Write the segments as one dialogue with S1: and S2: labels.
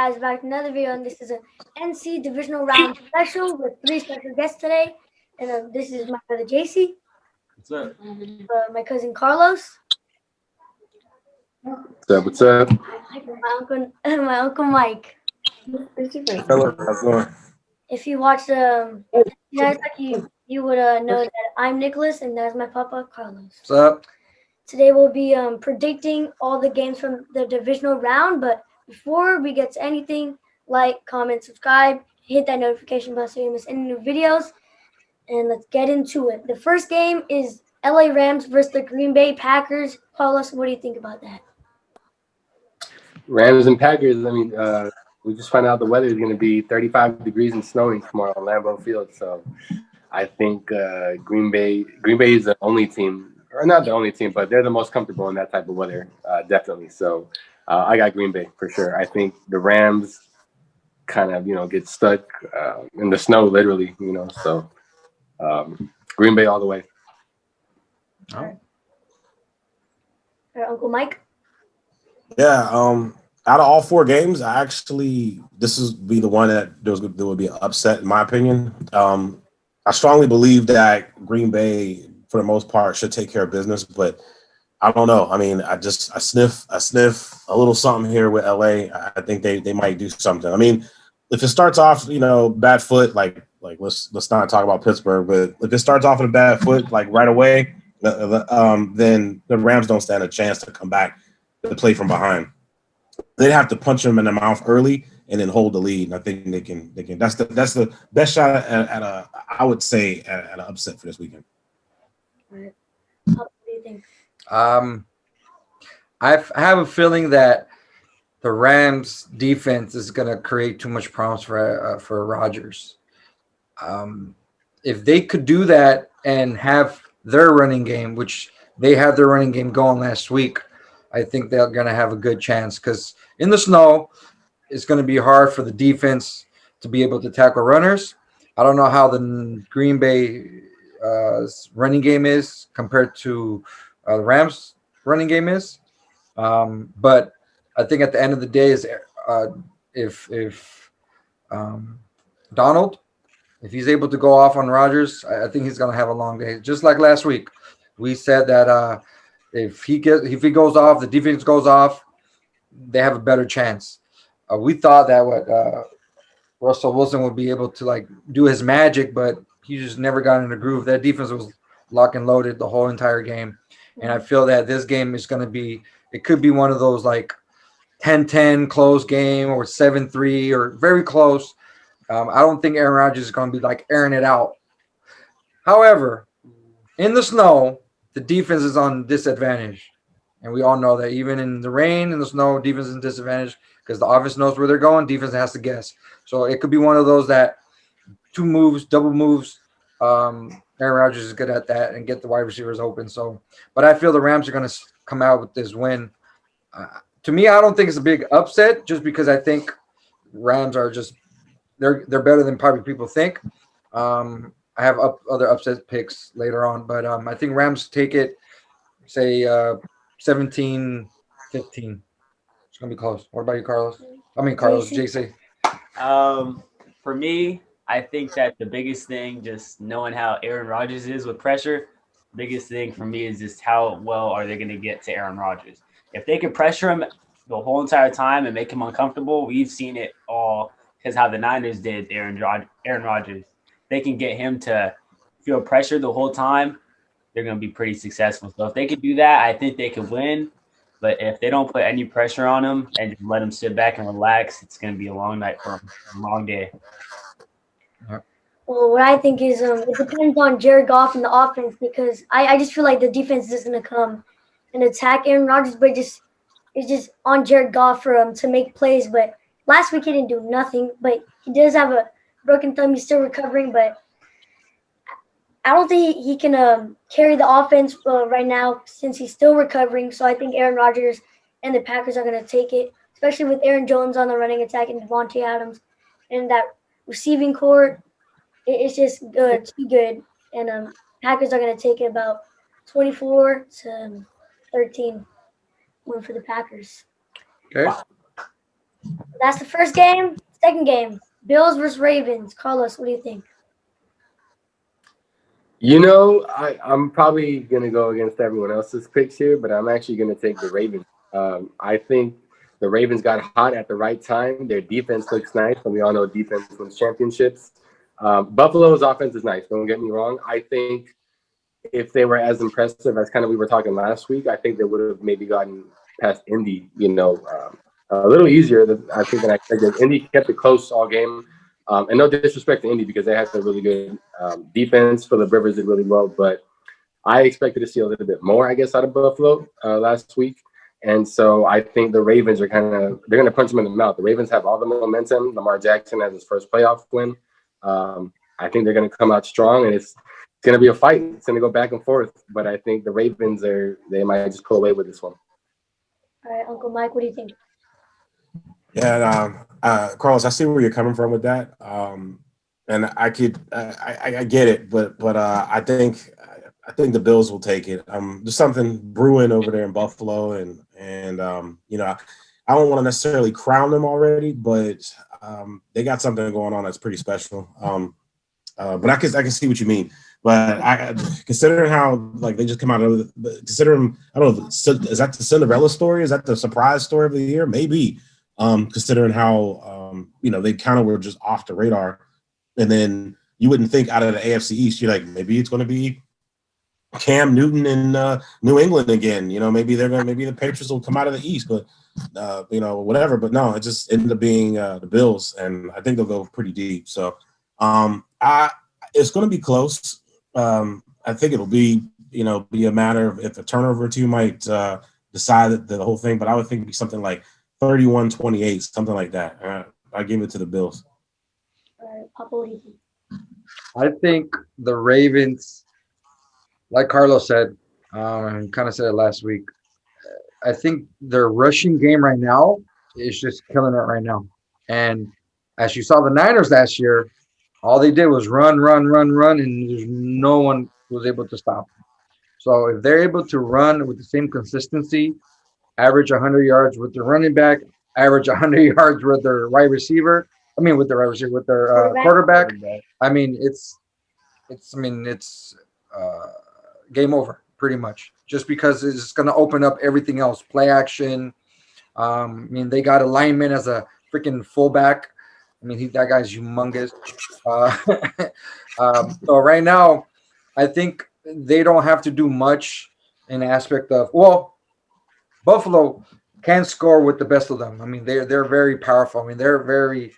S1: guys back to another video, and this is an NC Divisional Round special with three special guests today. And this is my brother JC,
S2: What's up?
S1: my cousin Carlos,
S3: What's up?
S1: my uncle Mike.
S3: Hello, how's it going?
S1: If you watched guys, like you would know that I'm Nicholas, and that's my papa Carlos.
S2: What's up?
S1: Today we'll be predicting all the games from the divisional round, but before we get to anything, like, comment, subscribe, hit that notification bell so you don't miss any new videos, and let's get into it. The first game is LA Rams versus the Green Bay Packers. Carlos, what do you think about that?
S3: Rams and Packers. We just found out the weather is going to be 35 degrees and snowing tomorrow on Lambeau Field. So I think Green Bay is the only team, or not the only team, but they're the most comfortable in that type of weather, definitely. So I got Green Bay for sure. I think the Rams kind of, get stuck in the snow, literally, So Green Bay all the way.
S1: All right, Uncle Mike?
S4: Yeah, out of all four games, this would be the one that there would be an upset, in my opinion. I strongly believe that Green Bay, for the most part, should take care of business, but I don't know. I mean, I sniff a little something here with LA. I think they might do something. I mean, if it starts off, bad foot, like let's not talk about Pittsburgh, but if it starts off with a bad foot, like right away, then the Rams don't stand a chance to come back to play from behind. They'd have to punch them in the mouth early and then hold the lead. And I think they can. That's the best shot at an upset for this weekend.
S1: All right. What do you think?
S2: I have a feeling that the Rams defense is going to create too much problems for Rodgers. If they could do that and have their running game, which they had their running game going last week, I think they're going to have a good chance, because in the snow, it's going to be hard for the defense to be able to tackle runners. I don't know how the Green Bay running game is compared to the Rams running game is. But I think at the end of the day is if Donald, if he's able to go off on Rodgers, I think he's going to have a long day. Just like last week, we said that if he goes off, the defense goes off, they have a better chance. We thought that Russell Wilson would be able to do his magic, but he just never got in the groove. That defense was lock and loaded the whole entire game. And I feel that this game is going to be – it could be one of those 10-10 close game or 7-3 or very close. I don't think Aaron Rodgers is going to be airing it out. However, in the snow, the defense is on disadvantage. And we all know that even in the rain and the snow, defense is in disadvantage because the offense knows where they're going. Defense has to guess. So it could be one of those that two moves, double moves. Aaron Rodgers is good at that and get the wide receivers open. So, but I feel the Rams are going to come out with this win. To me, I don't think it's a big upset, just because I think Rams are just they're better than probably people think. I have other upset picks later on, but I think Rams take it, say 17-15. It's going to be close. What about you, Carlos? Carlos, JC.
S5: For me, I think that the biggest thing, just knowing how Aaron Rodgers is with pressure, biggest thing for me is just how well are they going to get to Aaron Rodgers. If they can pressure him the whole entire time and make him uncomfortable, we've seen it all because how the Niners did Aaron Rodgers. They can get him to feel pressure the whole time, they're going to be pretty successful. So if they could do that, I think they could win. But if they don't put any pressure on him and just let him sit back and relax, it's going to be a long night for him, a long day.
S1: Well, what I think is it depends on Jared Goff and the offense, because I just feel like the defense is going to come and attack Aaron Rodgers, but it's just on Jared Goff for him to make plays. But last week he didn't do nothing, but he does have a broken thumb. He's still recovering, but I don't think he can carry the offense right now since he's still recovering. So I think Aaron Rodgers and the Packers are going to take it, especially with Aaron Jones on the running attack and Devontae Adams and that receiving core. It's just too good. And Packers are going to take it about 24-13 win for the Packers.
S2: Okay.
S1: That's the first game. Second game, Bills versus Ravens. Carlos, what do you think?
S3: I'm probably gonna go against everyone else's picks here, but I'm actually gonna take the Ravens. I think the Ravens got hot at the right time. Their defense looks nice, and we all know defense wins championships. Buffalo's offense is nice. Don't get me wrong. I think if they were as impressive as kind of we were talking last week, I think they would have maybe gotten past Indy. A little easier than I think than I expected. Indy kept it close all game. And no disrespect to Indy because they had a really good defense. Philip Rivers did really well, but I expected to see a little bit more, I guess, out of Buffalo last week. And so I think the Ravens are they're going to punch them in the mouth. The Ravens have all the momentum. Lamar Jackson has his first playoff win. I think they're going to come out strong, and it's going to be a fight. It's going to go back and forth. But I think the Ravens they might just pull away with this one.
S1: All right, Uncle Mike, what do you think?
S4: Yeah, Carlos, I see where you're coming from with that, and I get it, but I think the Bills will take it. There's something brewing over there in Buffalo, and I don't want to necessarily crown them already, but they got something going on that's pretty special. But I can see what you mean. But considering how like they just come out of considering I don't know, is that the Cinderella story? Is that the surprise story of the year? Maybe. Considering how they kind of were just off the radar, and then you wouldn't think out of the AFC East, you're like maybe it's going to be Cam Newton in New England again. Maybe maybe the Patriots will come out of the East, but whatever. But no, it just ended up being the Bills, and I think they'll go pretty deep. So it's going to be close. I think it'll be a matter of if a turnover or two might decide the whole thing, but I would think it'd be something like 31-28, something like that. I give it to the Bills.
S1: All right, Papa, what do you think?
S2: I think the Ravens, like Carlos said, and kind of said it last week. I think their rushing game right now is just killing it right now. And as you saw the Niners last year, all they did was run, run, run, run, and there's no one was able to stop them. So if they're able to run with the same consistency, average 100 yards with their running back, average 100 yards with their wide receiver. I mean, with their wide receiver, with their quarterback. I mean, it's game over pretty much. Just because it's going to open up everything else, play action. They got a lineman as a freaking fullback. That guy's humongous. So right now, I think they don't have to do much in the aspect of Buffalo can score with the best of them. They're very powerful. They're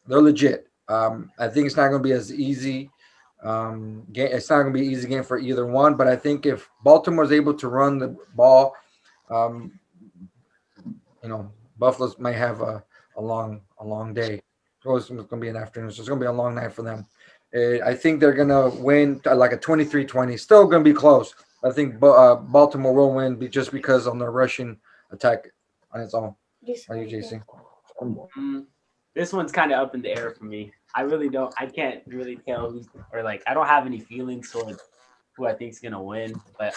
S2: legit. I think it's not going to be as easy. It's not going to be an easy game for either one. But I think if Baltimore's able to run the ball, Buffalo's might have a long day. It's going to be an afternoon, so it's going to be a long night for them. I think they're going to win like a 23-20. Still going to be close. I think Baltimore will win just because on the rushing attack on its own. Are you, JC?
S5: This one's kind of up in the air for me. I can't really tell I don't have any feelings towards who I think is going to win. But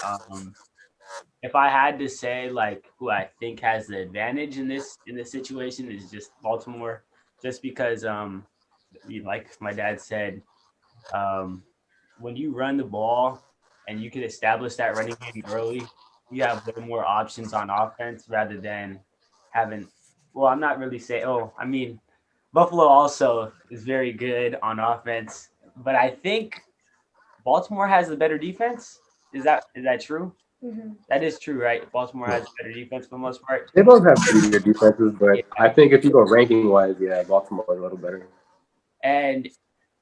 S5: if I had to say who I think has the advantage in this situation is just Baltimore, just because like my dad said, when you run the ball and you can establish that running game early, you have way more options on offense rather than having. Well, I'm not really saying. Buffalo also is very good on offense, but I think Baltimore has the better defense. Is that true?
S1: Mm-hmm.
S5: That is true, right? Baltimore has better defense for the most part.
S3: They both have pretty good defenses, but I think if you go ranking wise, Baltimore is a little better.
S5: And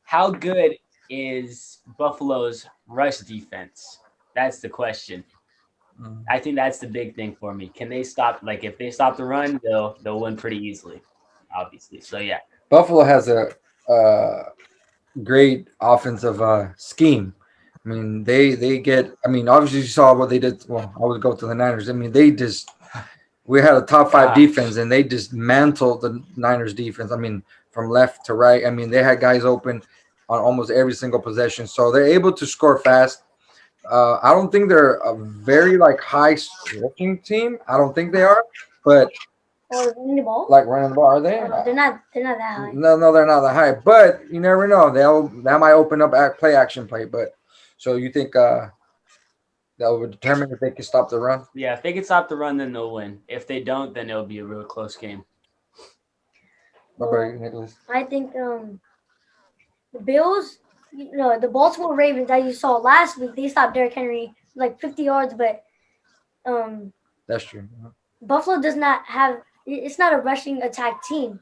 S5: how good is Buffalo's rush defense? That's the question. I think that's the big thing for me. Can they stop? If they stop the run, they'll win pretty easily, obviously. So yeah,
S2: Buffalo has a great offensive scheme. They get. Obviously you saw what they did. Well, I would go to the Niners. We had a top 5 defense, and they dismantled the Niners defense. From left to right. They had guys open on almost every single possession, so they're able to score fast. I don't think they're a very high scoring team. I don't think they are, but
S1: or running the ball.
S2: Like running the ball, are they?
S1: They're not. They're not that high.
S2: No, they're not that high. But you never know. That might open up play action play. But so you think that will determine if they can stop the run?
S5: Yeah, if they can stop the run, then they'll win. If they don't, then it'll be a real close game.
S2: What about you, Nicholas?
S1: I think the Bills, the Baltimore Ravens that you saw last week, they stopped Derrick Henry like 50 yards, but
S2: That's true.
S1: Buffalo does not have. It's not a rushing attack team.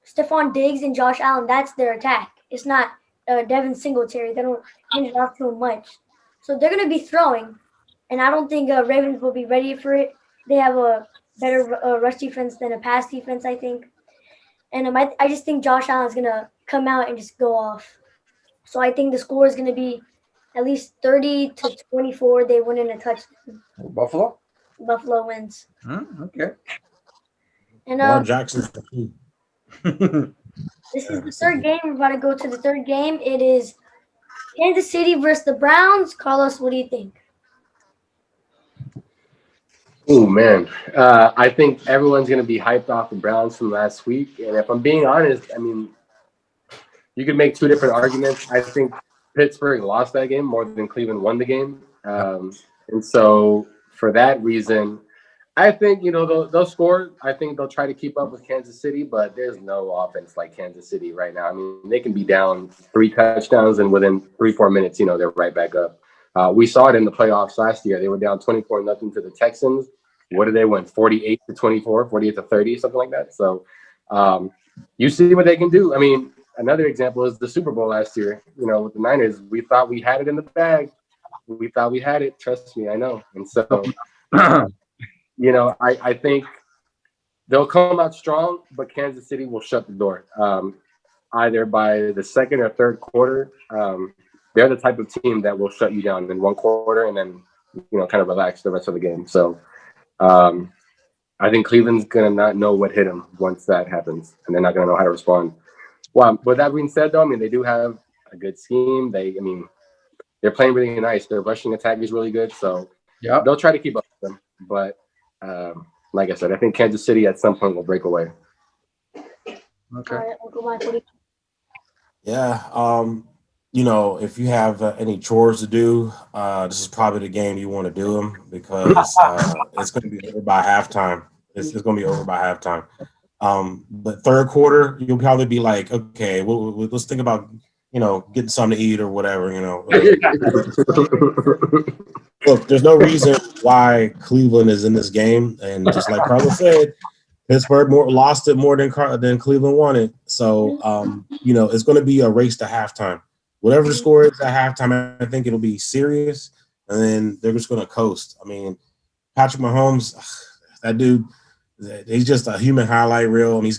S1: Stephon Diggs and Josh Allen, that's their attack. It's not Devin Singletary. They don't hand it off to him much, so they're going to be throwing, and I don't think Ravens will be ready for it. They have a better rush defense than a pass defense, I think. And I just think Josh Allen is going to come out and just go off. So I think the score is going to be at least 30-24. They win in a touchdown.
S2: Buffalo?
S1: Buffalo wins.
S2: Okay.
S1: And
S4: Lamar Jackson.
S1: this is the third game. We're about to go to the third game. It is Kansas City versus the Browns. Carlos, what do you think?
S3: Oh man, I think everyone's gonna be hyped off the Browns from last week. And if I'm being honest, I mean, you could make two different arguments. I think Pittsburgh lost that game more than Cleveland won the game, and so for that reason, I think they'll score. I think they'll try to keep up with Kansas City, but there's no offense like Kansas City right now. I mean, they can be down 3 touchdowns, and within 3-4 minutes, they're right back up. We saw it in the playoffs last year. They were down 24-0 to the Texans. What did they win? 48-24, 48-30, something like that. So you see what they can do. I mean, another example is the Super Bowl last year. With the Niners, we thought we had it in the bag. We thought we had it. Trust me, I know. And so, I think they'll come out strong, but Kansas City will shut the door. Either by the second or third quarter, they're the type of team that will shut you down in one quarter and then, kind of relax the rest of the game. So I think Cleveland's going to not know what hit them once that happens, and they're not going to know how to respond. Well, with that being said, though, I mean, they do have a good scheme. They're playing really nice. Their rushing attack is really good, so they'll try to keep up with them. But like I said, I think Kansas City at some point will break away.
S2: Okay.
S4: Yeah. If you have any chores to do, this is probably the game you want to do them because it's going to be over by halftime. It's going to be over by halftime. But third quarter, you'll probably be like, okay, let's think about, getting something to eat or whatever, Look, there's no reason why Cleveland is in this game. And just like Carlos said, Pittsburgh lost it more than Cleveland won it. So, it's going to be a race to halftime. Whatever the score is at halftime, I think it'll be serious, and then they're just going to coast. I mean, Patrick Mahomes, that dude, he's just a human highlight reel. And I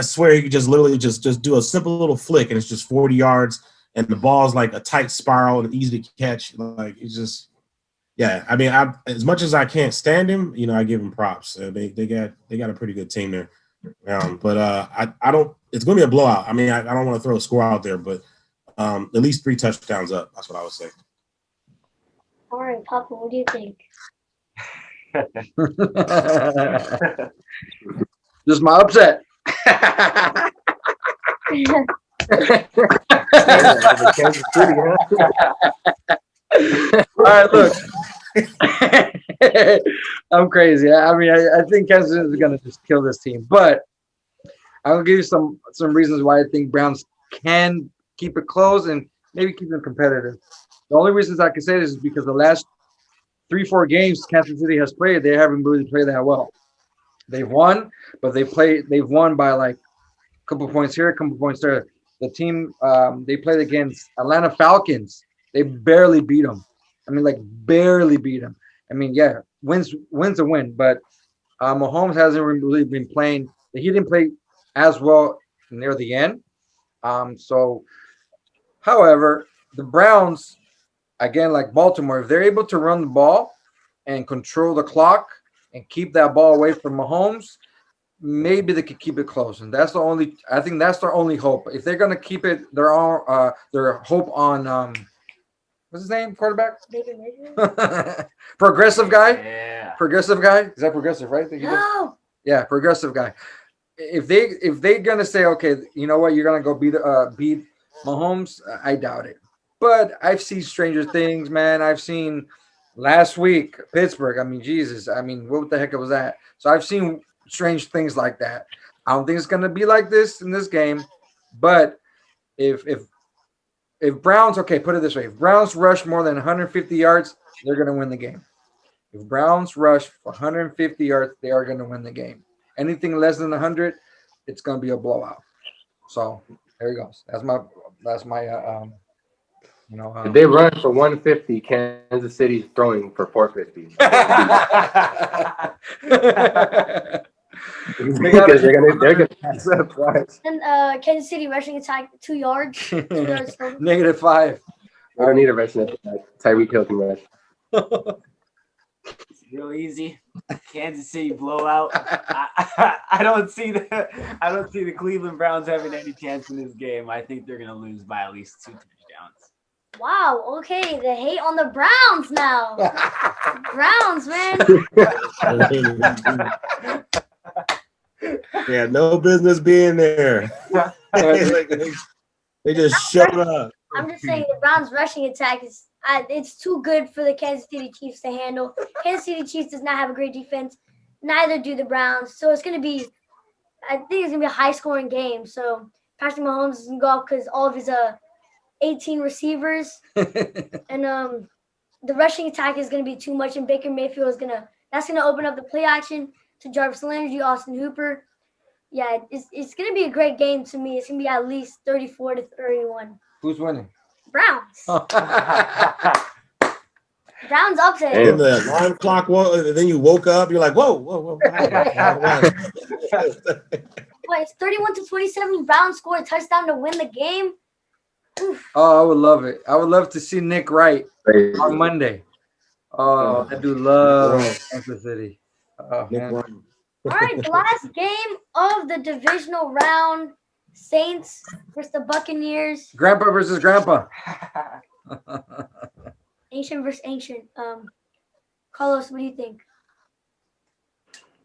S4: swear he could just literally just do a simple little flick, and it's just 40 yards, and the ball's like a tight spiral and easy to catch. Like, it's just, yeah. I mean, as much as I can't stand him, I give him props. They got a pretty good team there. But I don't. It's going to be a blowout. I mean, I don't want to throw a score out there, but at least 3 touchdowns up. That's what I would say.
S1: All right, Papa, what do you think?
S2: This is my upset. All right, look. I'm crazy. I mean, I think Kansas City is going to just kill this team, but I'll give you some reasons why I think Browns can keep it close and maybe keep them competitive. The only reasons I can say this is because the last 3-4 games Kansas City has played, they haven't really played that well. They've won, but they've won by like a couple points here, a couple points there. The team they played against Atlanta Falcons, they barely beat them. I mean, like barely beat them. I mean, yeah, wins a win, but Mahomes hasn't really been playing. He didn't play as well near the end. However, the Browns, again, like Baltimore, if they're able to run the ball and control the clock and keep that ball away from Mahomes, maybe they could keep it close. And I think that's their only hope. If they're going to keep it, their hope on, what's his name, quarterback? Progressive guy?
S5: Yeah.
S2: progressive guy. Is that progressive, right? That he does?
S1: No.
S2: Yeah, progressive guy. If they're gonna say, okay, you know what, you're gonna go beat Mahomes, I doubt it. But I've seen stranger things, man. I've seen last week Pittsburgh. I mean, Jesus. I mean, what the heck was that? So I've seen strange things like that. I don't think it's gonna be like this in this game. But if Browns, okay, put it this way: if Browns rush more than 150 yards, they're gonna win the game. If Browns rush for 150 yards, they are gonna win the game. Anything less than 100, it's gonna be a blowout. So there he goes. That's my
S3: If they run for 150, Kansas City's throwing for 450. Because they're gonna pass up twice.
S1: And Kansas City rushing attack 2 yards. 2 yards total.
S2: -5.
S3: I don't need a rushing attack. Tyreek Hill can rush.
S5: It's real easy. Kansas City blowout. I don't see the Cleveland Browns having any chance in this game. I think they're gonna lose by at least 2 touchdowns.
S1: Wow. Okay, the hate on the Browns now. Browns, man.
S4: Yeah, no business being there. They just showed up.
S1: I'm just saying the Browns rushing attack is it's too good for the Kansas City Chiefs to handle. Kansas City Chiefs does not have a great defense. Neither do the Browns. So it's going to be, I think it's going to be a high-scoring game. So Patrick Mahomes is going to go off because all of his 18 receivers. And the rushing attack is going to be too much. And Baker Mayfield is that's going to open up the play action to Jarvis Landry, Austin Hooper. Yeah, it's going to be a great game to me. It's going to be at least 34-31.
S2: Who's winning?
S1: Browns. Browns upset.
S4: And the alarm clock, then you woke up. You're like, whoa.
S1: What, it's 31-27. Browns scored a touchdown to win the game. Oof.
S2: Oh, I would love it. I would love to see Nick Wright on Monday. Oh, I do love Kansas City. Oh, man.
S1: All right, the last game of the divisional round. Saints versus the Buccaneers.
S2: Grandpa versus Grandpa.
S1: Ancient versus ancient. Carlos, what do you think?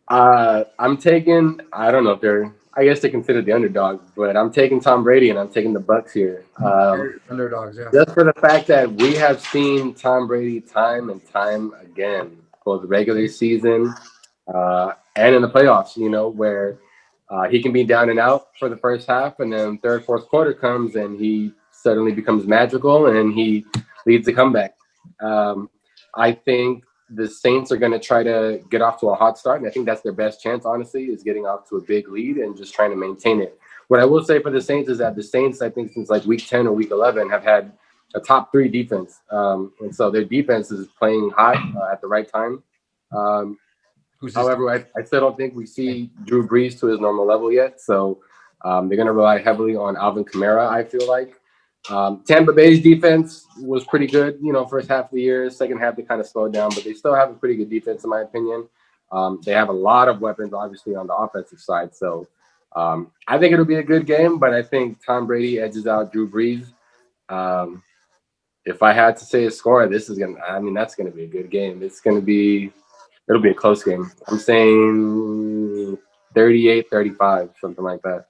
S3: I'm taking. I don't know if I guess they consider the underdog, but I'm taking Tom Brady and I'm taking the Bucs here.
S2: Underdogs, yeah.
S3: Just for the fact that we have seen Tom Brady time and time again, both the regular season and in the playoffs. Where he can be down and out for the first half, and then third, fourth quarter comes, and he suddenly becomes magical, and he leads the comeback. I think the Saints are going to try to get off to a hot start, and I think that's their best chance, honestly, is getting off to a big lead and just trying to maintain it. What I will say for the Saints is that the Saints, I think since like week 10 or week 11, have had a top 3 defense, and so their defense is playing hot at the right time. However, I still don't think we see Drew Brees to his normal level yet. So they're going to rely heavily on Alvin Kamara, I feel like. Tampa Bay's defense was pretty good, first half of the year. Second half, they kind of slowed down, but they still have a pretty good defense, in my opinion. They have a lot of weapons, obviously, on the offensive side. So I think it'll be a good game, but I think Tom Brady edges out Drew Brees. If I had to say a score, that's going to be a good game. It'll be a close game. I'm saying 38-35, something like that.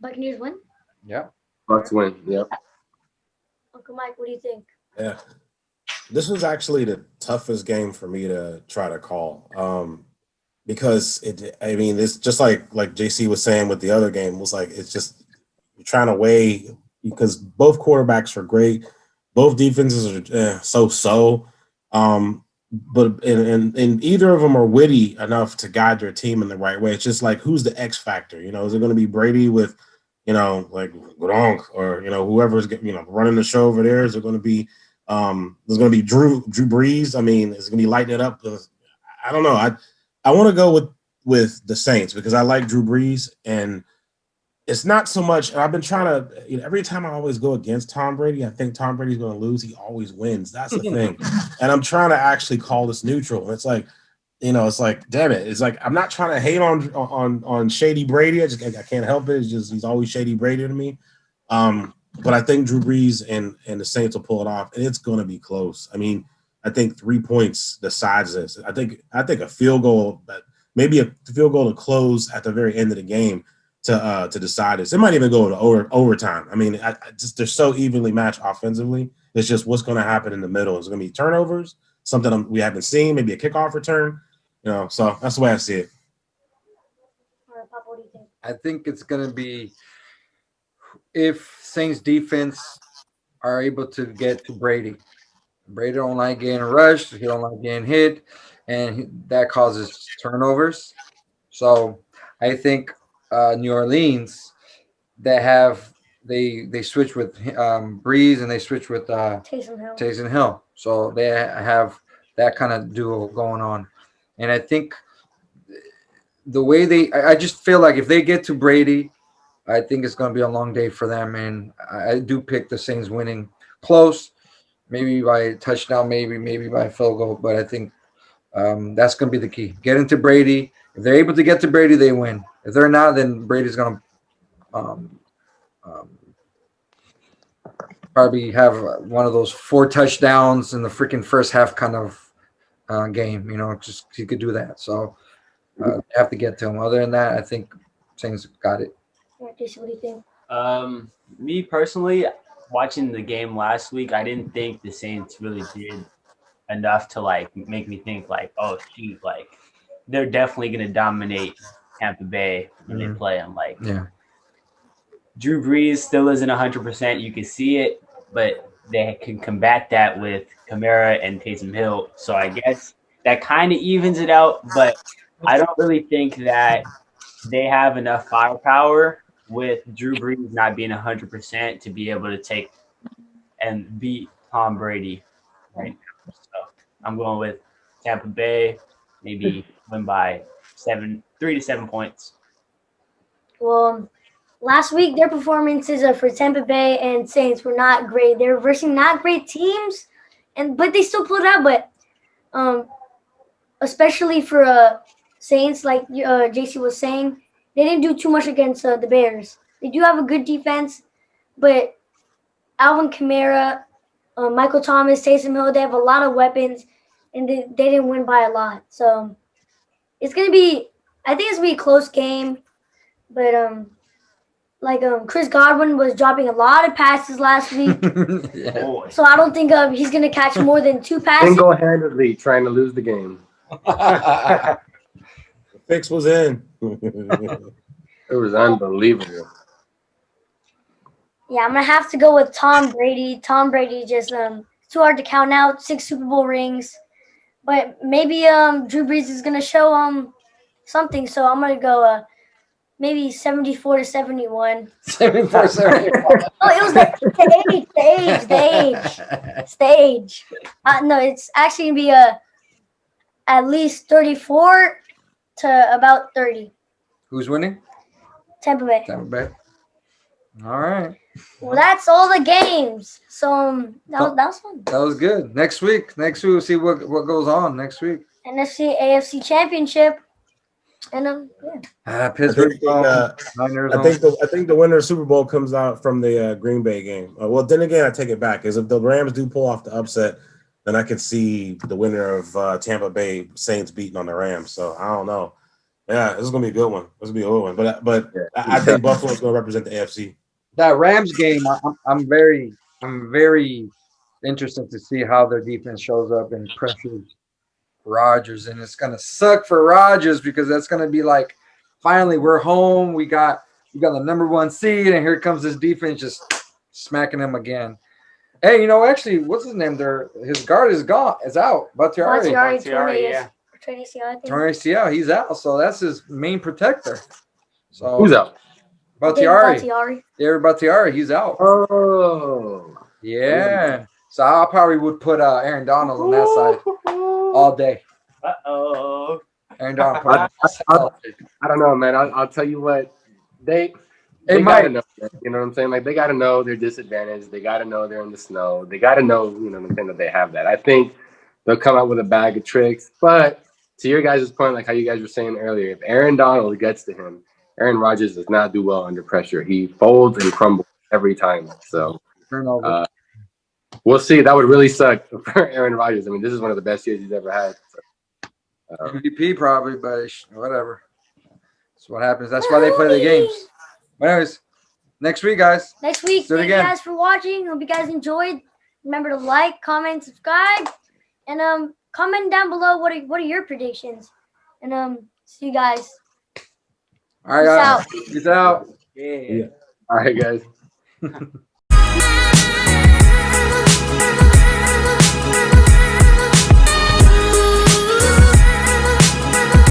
S1: Buccaneers win?
S2: Yeah.
S3: Bucs win, yep.
S1: Uncle Mike, what do you think?
S4: Yeah. This was actually the toughest game for me to try to call. Because it's just like JC was saying with the other game, was like it's just you're trying to weigh because both quarterbacks are great, both defenses are so. But and either of them are witty enough to guide their team in the right way. It's just like who's the X factor? Is it going to be Brady with, like Gronk or whoever's running the show over there? Is it going to be there's going to be Drew Brees? I mean, is it going to be lighting it up? I don't know. I want to go with the Saints because I like Drew Brees, and it's not so much. I've been trying to, every time I always go against Tom Brady, I think Tom Brady's going to lose. He always wins. That's the thing. And I'm trying to actually call this neutral. It's like, it's like, damn it. It's like, I'm not trying to hate on Shady Brady. I can't help it. It's just, he's always Shady Brady to me. But I think Drew Brees and the Saints will pull it off, and it's going to be close. I mean, I think 3 points decides this. I think a field goal, maybe a field goal to close at the very end of the game to decide this. It might even go to overtime. I mean, they're so evenly matched offensively. It's just what's going to happen in the middle. It's going to be turnovers, something we haven't seen, maybe a kickoff return. So that's the way I see it.
S1: All right, Papa, what do you think?
S2: I think it's going to be if Saints defense are able to get to Brady. Brady don't like getting rushed. He don't like getting hit, and that causes turnovers. So I think New Orleans they switch with Breeze and they switch with
S1: Taysom Hill.
S2: Hill. So they have that kind of duo going on, and I think the way I just feel like if they get to Brady, I think it's going to be a long day for them, and I do pick the Saints winning close, maybe by a touchdown, maybe by a field goal, but I think that's going to be the key. Get into Brady. If they're able to get to Brady, they win. If they're not, then Brady's going to probably have one of those 4 touchdowns in the freaking first half kind of game. Just he could do that. So they have to get to him. Other than that, I think Saints got it.
S1: Yeah, Jason, what do you think?
S5: Me personally, watching the game last week, I didn't think the Saints really did enough to make me think oh shoot, they're definitely gonna dominate Tampa Bay when they play them.
S2: Yeah.
S5: Drew Brees still isn't 100%. You can see it, but they can combat that with Kamara and Taysom Hill. So I guess that kind of evens it out. But I don't really think that they have enough firepower with Drew Brees not being 100% to be able to take and beat Tom Brady right now. So I'm going with Tampa Bay, maybe win by 3 to 7 points.
S1: Well, last week their performances for Tampa Bay and Saints were not great. They were versus not great teams, but they still pulled out. But especially for Saints, like JC was saying, they didn't do too much against the Bears. They do have a good defense, but Alvin Kamara, Michael Thomas, Taysom Hill, they have a lot of weapons, and they didn't win by a lot. So it's gonna be, I think it's gonna be a close game, but Chris Godwin was dropping a lot of passes last week,
S2: Yeah.
S1: so I don't think he's gonna catch more than 2 passes.
S3: Single-handedly trying to lose the game.
S4: The fix was in.
S3: It was unbelievable.
S1: Yeah, I'm gonna have to go with Tom Brady. Tom Brady just too hard to count out. 6 Super Bowl rings, but maybe Drew Brees is gonna show something. So I'm gonna go maybe 74 to 71.
S2: 74, 71.
S1: Oh, it was the stage. No, it's actually gonna be at least 34 to about 30.
S2: Who's winning?
S1: Tampa Bay.
S2: Tampa Bay. All right.
S1: Well, that's all the games. So that was fun.
S2: That was good. Next week we'll see what goes on next week.
S1: NFC, AFC Championship, and yeah.
S2: Pittsburgh.
S4: I think the winner of the Super Bowl comes out from the Green Bay game. Well, then again, I take it back. Because if the Rams do pull off the upset, then I could see the winner of Tampa Bay Saints beating on the Rams. So I don't know. Yeah, this is gonna be a good one. This is gonna be a good one. But I think Buffalo's gonna represent the AFC.
S2: That Rams game, I'm very interested to see how their defense shows up and pressures Rodgers, and it's gonna suck for Rodgers because that's gonna be like, finally we're home. We got the number 1 seed, and here comes this defense just smacking him again. Hey, actually, what's his name? His guard is out. Bakhtiari. Torn ACL, he's out. So that's his main protector. So
S3: who's out?
S2: Bakhtiari. Bakhtiari, he's out.
S3: Oh.
S2: Yeah. So I probably would put Aaron Donald on that side all day.
S5: Uh-oh.
S2: Aaron Donald.
S3: I don't know, man. I'll tell you what. They gotta know. You know what I'm saying? Like, they gotta know their disadvantage. They gotta know they're in the snow. They gotta know, that they have that. I think they'll come out with a bag of tricks. But to your guys' point, like how you guys were saying earlier, if Aaron Donald gets to him, Aaron Rodgers does not do well under pressure. He folds and crumbles every time. So We'll see. That would really suck for Aaron Rodgers. I mean, this is one of the best years he's ever had. So,
S2: MVP probably, but whatever. That's what happens. That's why they play the games. But anyways, next week, guys.
S1: Next week,
S2: Do it
S1: thank you
S2: again.
S1: guys for watching. Hope you guys enjoyed. Remember to like, comment, subscribe, and comment down below what are your predictions. And see you guys.
S2: All right, guys. Peace out.
S5: Yeah.
S3: all right, guys.